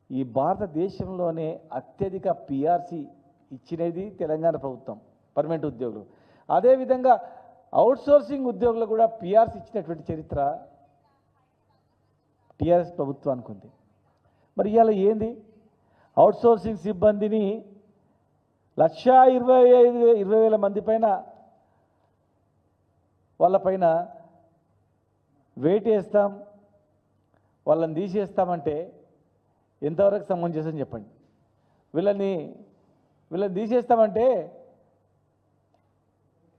ఈ భారతదేశంలోనే అత్యధిక పిఆర్సీ ఇచ్చినది తెలంగాణ ప్రభుత్వం పర్మనెంట్ ఉద్యోగులు. అదేవిధంగా అవుట్సోర్సింగ్ ఉద్యోగులు కూడా పిఆర్సీ ఇచ్చినటువంటి చరిత్ర టీఆర్ఎస్ ప్రభుత్వానికి ఉంది. మరి ఇవాళ ఏంది అవుట్సోర్సింగ్ సిబ్బందిని 1,25,000 మంది పైన వాళ్ళపైన వెయిట్ వేస్తాం, వాళ్ళని తీసేస్తామంటే ఎంతవరకు సమంజసం చెప్పండి. వీళ్ళని తీసేస్తామంటే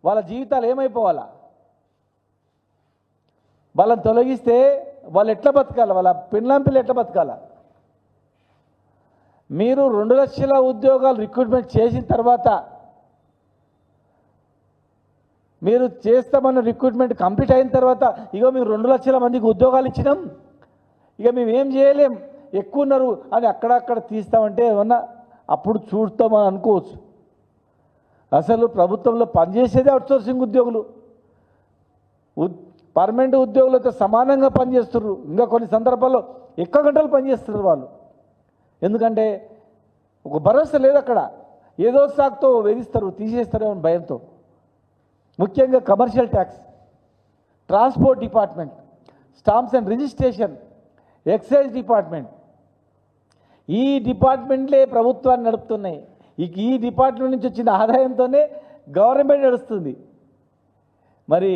వాళ్ళ జీవితాలు ఏమైపోవాలా? వాళ్ళని తొలగిస్తే వాళ్ళు ఎట్లా బతకాలి? వాళ్ళ పిల్లలు ఎట్లా బతకాలా? మీరు 2 లక్షల ఉద్యోగాలు రిక్రూట్మెంట్ చేసిన తర్వాత మీరు చేస్తామన్న రిక్రూట్మెంట్ కంప్లీట్ అయిన తర్వాత ఇగో మేము 2 లక్షల మందికి ఉద్యోగాలు ఇచ్చినాం, ఇక మేము ఏం చేయలేం, ఎక్కువ ఉన్నారు అని అక్కడక్కడ తీస్తామంటే ఏమన్నా అప్పుడు చూస్తామని అనుకోవచ్చు. అసలు ప్రభుత్వంలో పనిచేసేదే అవుట్సోర్సింగ్ ఉద్యోగులు. పర్మనెంట్ ఉద్యోగులతో సమానంగా పనిచేస్తున్నారు. ఇంకా కొన్ని సందర్భాల్లో ఎక్కువ గంటలు పనిచేస్తున్నారు వాళ్ళు. ఎందుకంటే ఒక భరోసా లేదు అక్కడ. ఏదో సాకుతో వేధిస్తారు, తీసేస్తారేమో భయంతో. ముఖ్యంగా commercial tax, transport department, stamps and registration, excise department, ఈ డిపార్ట్మెంట్లే ప్రభుత్వాన్ని నడుపుతున్నాయి. ఈ డిపార్ట్మెంట్ నుంచి వచ్చిన ఆదాయంతోనే గవర్నమెంట్ నడుస్తుంది. మరి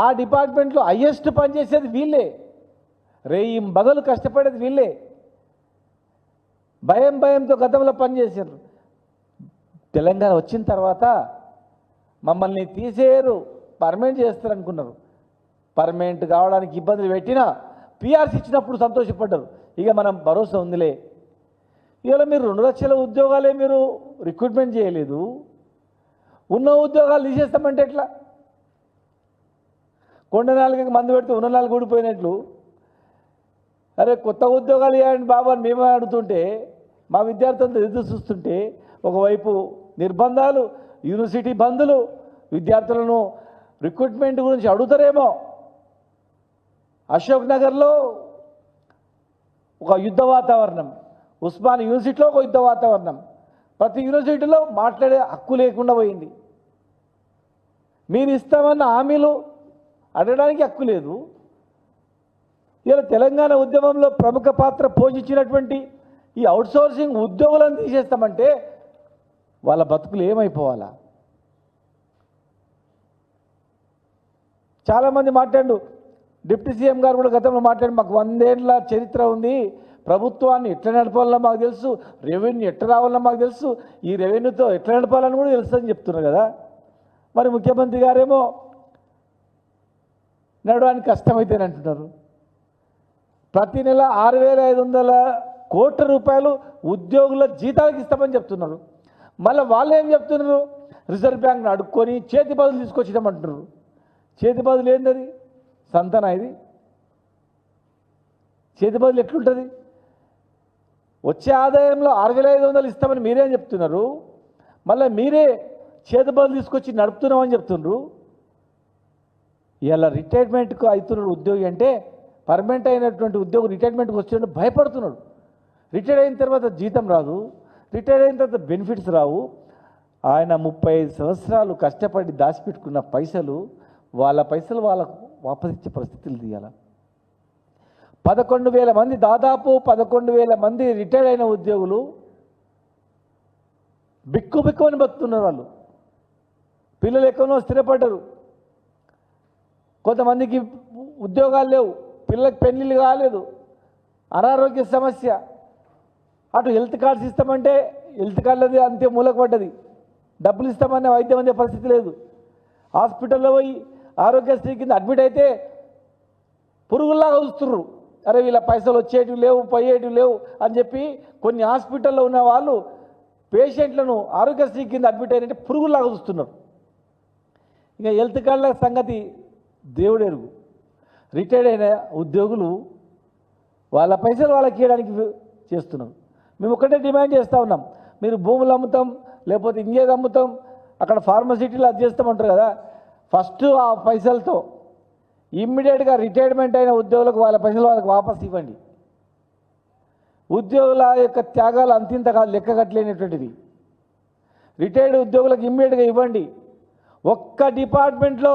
ఆ డిపార్ట్మెంట్లో హయ్యెస్ట్ పనిచేసేది వీళ్ళే, రేయి బగలు కష్టపడేది వీళ్ళే. భయంతో గతంలో పనిచేశారు. తెలంగాణ వచ్చిన తర్వాత మమ్మల్ని తీసేయరు, పర్మనెంట్ చేస్తారు అనుకున్నారు. పర్మనెంట్ కావడానికి ఇబ్బందులు పెట్టినా పిఆర్సీ ఇచ్చినప్పుడు సంతోషపడ్డారు. ఇక మనం భరోసా ఉందిలే. ఇవాళ మీరు 2 లక్షల ఉద్యోగాలే మీరు రిక్రూట్మెంట్ చేయలేదు, ఉన్న ఉద్యోగాలు తీసేస్తామంటే ఎట్లా? కొండ నాలుగు మందు పెడితే ఉన్న 4 ఊడిపోయినట్లు. అరే కొత్త ఉద్యోగాలు ఇవ్వండి బాబు అని మేమే అడుగుతుంటే, మా విద్యార్థులతో ఎదురు చూస్తుంటే, ఒకవైపు నిర్బంధాలు, యూనివర్సిటీ బంధులు, విద్యార్థులను రిక్రూట్మెంట్ గురించి అడుగుతారేమో. అశోక్ నగర్లో ఒక యుద్ధ వాతావరణం, ఉస్మాన్ యూనివర్సిటీలో ఒక యుద్ధ వాతావరణం. ప్రతి యూనివర్సిటీలో మాట్లాడే హక్కు లేకుండా పోయింది. మీరు ఇస్తామన్న హామీలు అడగడానికి హక్కు లేదు. ఇలా తెలంగాణ ఉద్యమంలో ప్రముఖ పాత్ర పోషించినటువంటి ఈ అవుట్సోర్సింగ్ ఉద్యోగులను తీసేస్తామంటే వాళ్ళ బతుకులు ఏమైపోవాలా? చాలామంది మాట్లాడు, డిప్యూటీ సీఎం గారు కూడా గతంలో మాట్లాడి, మాకు 100 ఏళ్ల చరిత్ర ఉంది, ప్రభుత్వాన్ని ఎట్లా నడపాలన్నా మాకు తెలుసు, రెవెన్యూ ఎట్లా రావాలన్నా మాకు తెలుసు, ఈ రెవెన్యూతో ఎట్లా నడపాలని కూడా తెలుసు అని చెప్తున్నారు కదా. మరి ముఖ్యమంత్రి గారేమో నడవడానికి కష్టమైతేనే అంటున్నారు. ప్రతి నెల 6,500 కోట్ల రూపాయలు ఉద్యోగుల జీతాలకు ఇస్తామని చెప్తున్నారు. మళ్ళీ వాళ్ళు ఏం చెప్తున్నారు? రిజర్వ్ బ్యాంక్ను అడుక్కొని చేతి బదులు తీసుకొచ్చినామంటున్నారు. చేతి బదులు ఏంటది? సంతాన ఇది చేతి బదులు ఎట్లుంటుంది? వచ్చే ఆదాయంలో 6,500 ఇస్తామని మీరేం చెప్తున్నారు, మళ్ళీ మీరే చేతి బదులు తీసుకొచ్చి నడుపుతున్నామని చెప్తున్నారు. ఇలా రిటైర్మెంట్కు అవుతున్నాడు ఉద్యోగి అంటే, పర్మనెంట్ అయినటువంటి ఉద్యోగి రిటైర్మెంట్కి వచ్చేటప్పుడు భయపడుతున్నాడు. రిటైర్ అయిన తర్వాత జీతం రాదు, రిటైర్ అయిన తర్వాత బెనిఫిట్స్ రావు. ఆయన 35 సంవత్సరాలు కష్టపడి దాచిపెట్టుకున్న పైసలు, వాళ్ళ పైసలు వాళ్ళకు వాపసు ఇచ్చే పరిస్థితులు తీయాలి. 11,000 మంది, దాదాపు 11,000 మంది రిటైర్ అయిన ఉద్యోగులు బిక్కుబిక్కుమని బతుకుతున్నారు. వాళ్ళు పిల్లలు ఎక్కడో స్థిరపడ్డారు. కొంతమందికి ఉద్యోగాలు లేవు, పిల్లలకు పెళ్ళిళ్ళు కాలేదు, అనారోగ్య సమస్య. అటు హెల్త్ కార్డ్స్ ఇస్తామంటే హెల్త్ కార్డులది అంతే మూలకు పడ్డది, డబ్బులు ఇస్తామనే వైద్యం అందే పరిస్థితి లేదు. హాస్పిటల్లో పోయి ఆరోగ్యశ్రీ కింద అడ్మిట్ అయితే పురుగుల్లాగా చూస్తుర్రు. అరే వీళ్ళ పైసలు వచ్చేటివి లేవు, పోయేటివి లేవు అని చెప్పి కొన్ని హాస్పిటల్లో ఉన్న వాళ్ళు పేషెంట్లను ఆరోగ్యశ్రీ కింద అడ్మిట్ అయినట్టే పురుగుల్లాగా చూస్తున్నారు. ఇక హెల్త్ కార్డుల సంగతి దేవుడెరుగు. రిటైర్డ్ అయిన ఉద్యోగులు వాళ్ళ పైసలు వాళ్ళకి ఇవ్వడానికి చేస్తున్నారు. మేము ఒకటే డిమాండ్ చేస్తూ ఉన్నాం, మీరు భూములు అమ్ముతాం లేకపోతే ఇంకేది అమ్ముతాం, అక్కడ ఫార్మసిటీలో అది చేస్తామంటారు కదా, ఫస్ట్ ఆ పైసలతో ఇమ్మీడియట్గా రిటైర్మెంట్ అయిన ఉద్యోగులకు వాళ్ళ పైసలు వాళ్ళకి వాపసు ఇవ్వండి. ఉద్యోగుల యొక్క త్యాగాలు అంతింత కాదు, లెక్క కట్టలేనటువంటిది. రిటైర్డ్ ఉద్యోగులకు ఇమ్మీడియట్గా ఇవ్వండి. ఒక్క డిపార్ట్మెంట్లో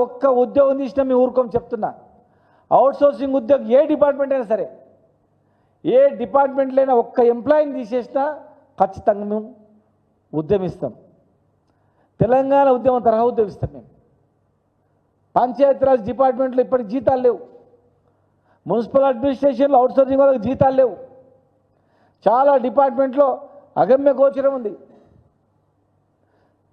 ఒక్క ఉద్యోగం తీసినా మేము ఊరుకోం చెప్తున్నా. అవుట్సోర్సింగ్ ఉద్యోగం ఏ డిపార్ట్మెంట్ అయినా సరే, ఏ డిపార్ట్మెంట్లో అయినా ఒక్క ఎంప్లాయీని తీసేసినా ఖచ్చితంగా మేము ఉద్యమిస్తాం. తెలంగాణ ఉద్యమం తరహా ఉద్యమిస్తాం మేము. పంచాయతీరాజ్ డిపార్ట్మెంట్లో ఇప్పటికి జీతాలు లేవు. మున్సిపల్ అడ్మినిస్ట్రేషన్లో అవుట్సోర్సింగ్ వాళ్ళకి జీతాలు లేవు. చాలా డిపార్ట్మెంట్లో అగమ్య గోచరం ఉంది.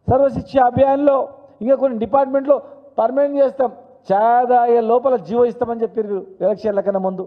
సర్వశిక్ష అభియాన్లో ఇంకా కొన్ని డిపార్ట్మెంట్లో పర్మనెంట్ చేస్తాం. చాదాయ లోపల జీవో ఇస్తామని చెప్పారు ఎలక్షన్ల కన్నా ముందు.